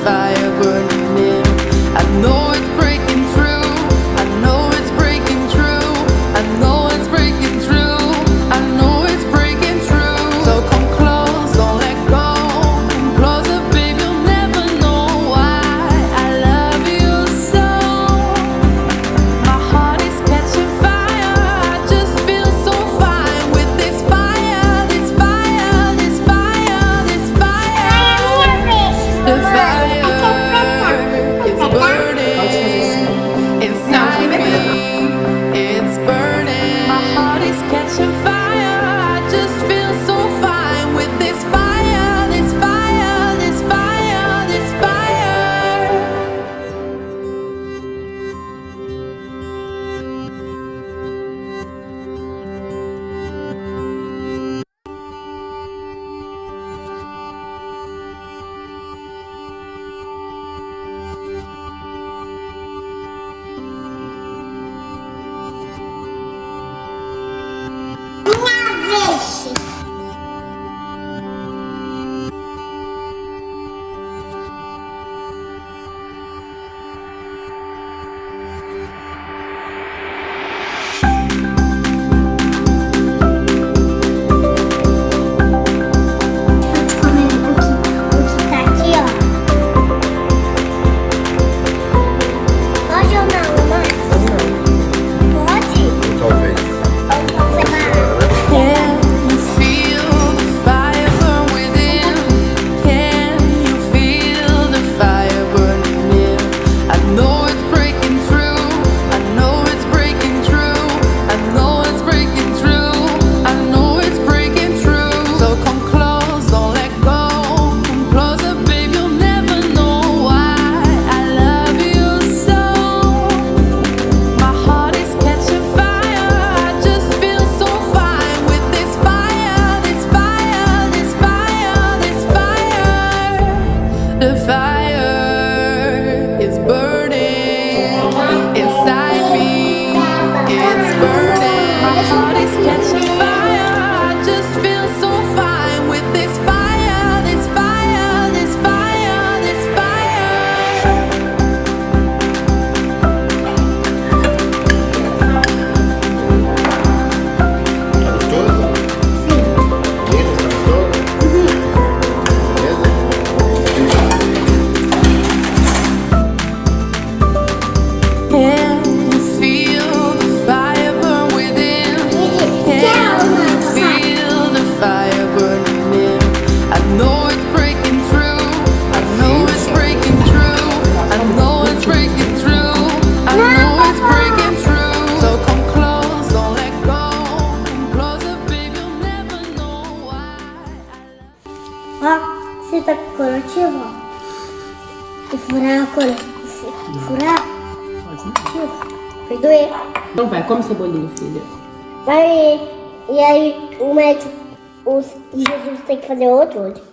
fire burning in. I know it's breaking through. I know it's breaking through. I know it's breaking through. I know it's breaking through. So come close, don't let go. Come closer, babe, you'll never know why I love you so. My heart is catching fire. I just feel so fine with this fire, this fire, this fire, this fire. The fire is burning inside me. It's burning. My heart is catching fire. I just feel so fine with this fire, this fire, this fire, this fire. The fire is burning inside me. It's burning. My heart is catching fire. I just feel so fine with this fire, this fire, this fire, this fire. Can you feel the fire burn within? Can you feel the fire burning in? I know it's breaking through. I know it's breaking through. I know it's breaking through. I know it's breaking through. So come close, don't let go. Come closer, baby, you'll never know why I love. Ó, você tá corativo, ó. E furar a cor. E furar. Vai doer. Não vai, come cebolinha, filha. Vai. E aí o médico, Jesus tem que fazer outro olho.